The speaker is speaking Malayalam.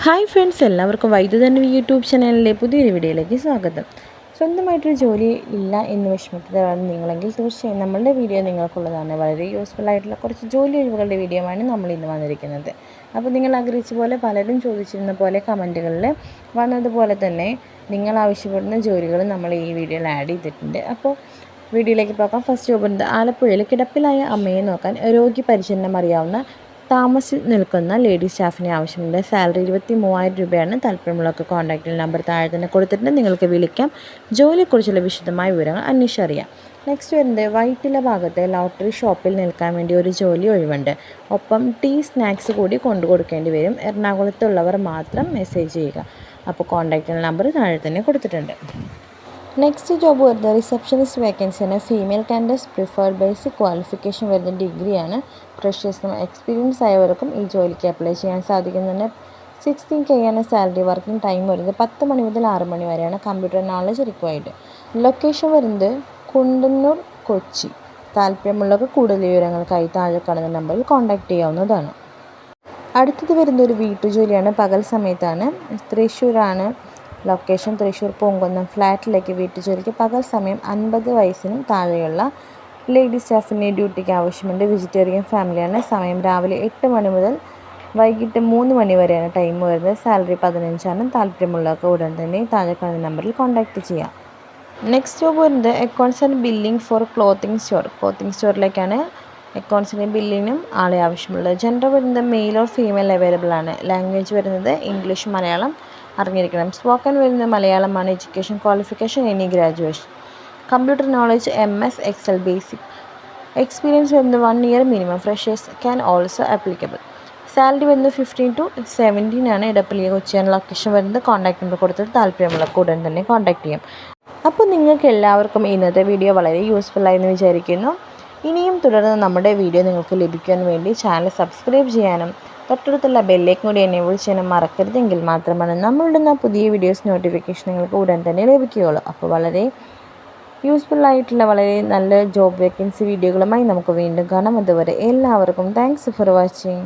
ഹായ് ഫ്രണ്ട്സ്, എല്ലാവർക്കും വൈദ്യുതൻ്റെ യൂട്യൂബ് ചാനലിലെ പുതിയൊരു വീഡിയോയിലേക്ക് സ്വാഗതം. സ്വന്തമായിട്ടൊരു ജോലി ഇല്ല എന്ന് വിഷമത്തിലാണ് നിങ്ങളെങ്കിൽ തീർച്ചയായും നമ്മളുടെ വീഡിയോ നിങ്ങൾക്കുള്ളതാണ്. വളരെ യൂസ്ഫുൾ ആയിട്ടുള്ള കുറച്ച് ജോലി ഒഴിവുകളുടെ വീഡിയോ ആണ് നമ്മൾ ഇന്ന് വന്നിരിക്കുന്നത്. അപ്പോൾ നിങ്ങൾ ആഗ്രഹിച്ച പോലെ പലരും ചോദിച്ചിരുന്ന പോലെ കമൻറ്റുകളിൽ വന്നതുപോലെ തന്നെ നിങ്ങൾ ആവശ്യപ്പെടുന്ന ജോലികൾ നമ്മൾ ഈ വീഡിയോയിൽ ആഡ് ചെയ്തിട്ടുണ്ട്. അപ്പോൾ വീഡിയോയിലേക്ക് പോകാം. ഫസ്റ്റ് ജോബ് ആലപ്പുഴയിൽ കിടപ്പിലായ അമ്മയെ നോക്കാൻ രോഗി പരിചരണം അറിയാവുന്ന താമസിച്ച് നിൽക്കുന്ന ലേഡി സ്റ്റാഫിനെ ആവശ്യമുണ്ട്. സാലറി 23,000 രൂപയാണ്. താല്പര്യമുള്ളവർക്ക് കോൺടാക്റ്റ് നമ്പർ താഴെ തന്നെ കൊടുത്തിട്ടുണ്ട്, നിങ്ങൾക്ക് വിളിക്കാം. ജോലിയെക്കുറിച്ചുള്ള വിശദമായ വിവരങ്ങൾ അന്വേഷിച്ചറിയാം. നെക്സ്റ്റ് വരുന്നത് വൈറ്റില ഭാഗത്തെ ലോട്ടറി ഷോപ്പിൽ നിൽക്കാൻ വേണ്ടി ഒരു ജോലി ഒഴിവുണ്ട്. ഒപ്പം ടീ സ്നാക്സ് കൂടി കൊണ്ടു കൊടുക്കേണ്ടി വരും. എറണാകുളത്തുള്ളവർ മാത്രം മെസ്സേജ് ചെയ്യുക. അപ്പോൾ കോൺടാക്റ്റ് നമ്പർ താഴെ തന്നെ കൊടുത്തിട്ടുണ്ട്. നെക്സ്റ്റ് ജോബ് വരുന്നത് റിസപ്ഷനിസ്റ്റ് വേക്കൻസിയാണ്. Female candidates preferred. Basic qualification വരുന്ന ഡിഗ്രിയാണ്. ഫ്രഷേഴ്സിനും എക്സ്പീരിയൻസ് ആയവർക്കും ഈ ജോലിക്ക് അപ്ലൈ ചെയ്യാൻ സാധിക്കുന്നുണ്ട്. 16K ആണ് സാലറി. വർക്കിംഗ് ടൈം വരുന്നത് 10 മണി മുതൽ 6 മണി വരെയാണ്. Computer knowledge required. ലൊക്കേഷൻ വരുന്നത് കുണ്ടന്നൂർ, കൊച്ചി. താല്പര്യമുള്ളവർക്ക് കൂടുതൽ വിവരങ്ങൾക്കായി താഴെ കാണുന്ന നമ്പറിൽ കോൺടാക്റ്റ് ചെയ്യാവുന്നതാണ്. അടുത്തത് വരുന്ന ഒരു വീട്ടുജോലിയാണ്. പകൽ സമയത്താണ്. തൃശ്ശൂരാണ് ലൊക്കേഷൻ. തൃശ്ശൂർ പൂങ്കുന്നം ഫ്ലാറ്റിലേക്ക് വീട്ടുജോലിക്ക് പകൽ സമയം 50 വയസ്സിനും താഴെയുള്ള ലേഡി സ്റ്റാഫിനെ ഡ്യൂട്ടിക്ക് ആവശ്യമുണ്ട്. വെജിറ്റേറിയൻ ഫാമിലിയാണ്. സമയം രാവിലെ 8 മണി മുതൽ വൈകിട്ട് 3 മണി വരെയാണ് ടൈം വരുന്നത്. സാലറി 15 ആണ്. താല്പര്യമുള്ളവർക്ക് ഉടൻ തന്നെ താഴെ കാണുന്ന നമ്പറിൽ കോൺടാക്റ്റ് ചെയ്യാം. നെക്സ്റ്റ് ജോബ് വരുന്നത് accounts and billing for clothing store. Clothing സ്റ്റോറിലേക്കാണ് അക്കൗണ്ട്സിനും ബില്ലിങ്ങിനും ആളെ ആവശ്യമുള്ളത്. ജെൻഡർ വരുന്നത് മെയിൽ ഓർ ഫീമെയിൽ അവൈലബിൾ ആണ്. ലാംഗ്വേജ് വരുന്നത് ഇംഗ്ലീഷ്, മലയാളം അറിഞ്ഞിരിക്കണം. സ്പോക്കൺ വരുന്നത് മലയാളമാണ്. Education qualification any graduation. Computer knowledge MS Excel basic. Experience വരുന്നത് 1 year minimum. Freshers can also applicable. Salary വരുന്നത് 15 to 17 ആണ്. ഇടപ്പള്ളി, കൊച്ചിയാണ് ലൊക്കേഷൻ വരുന്നത്. കോൺടാക്ട് നമ്പർ കൊടുത്തിട്ട് താല്പര്യമുള്ളവർക്ക് ഉടൻ തന്നെ കോൺടാക്ട് ചെയ്യാം. അപ്പോൾ നിങ്ങൾക്ക് എല്ലാവർക്കും ഇന്നത്തെ വീഡിയോ വളരെ യൂസ്ഫുള്ളായെന്ന് വിചാരിക്കുന്നു. ഇനിയും തുടർന്ന് നമ്മുടെ വീഡിയോ നിങ്ങൾക്ക് ലഭിക്കാൻ വേണ്ടി ചാനൽ സബ്സ്ക്രൈബ് ചെയ്യാനും തൊട്ടടുത്തുള്ള ബെല്ലേക്ക് കൂടി എനേബിൾ ചെയ്യാനും മറക്കരുതെങ്കിൽ മാത്രമാണ് നമ്മളിടുന്ന പുതിയ വീഡിയോസ് നോട്ടിഫിക്കേഷൻ നിങ്ങൾക്ക് ഉടൻ തന്നെ ലഭിക്കുകയുള്ളൂ. അപ്പോൾ വളരെ യൂസ്ഫുള്ളായിട്ടുള്ള വളരെ നല്ല ജോബ് വേക്കൻസി വീഡിയോകളുമായി നമുക്ക് വീണ്ടും കാണാം. അതുവരെ എല്ലാവർക്കും താങ്ക്സ് ഫോർ വാച്ചിങ്.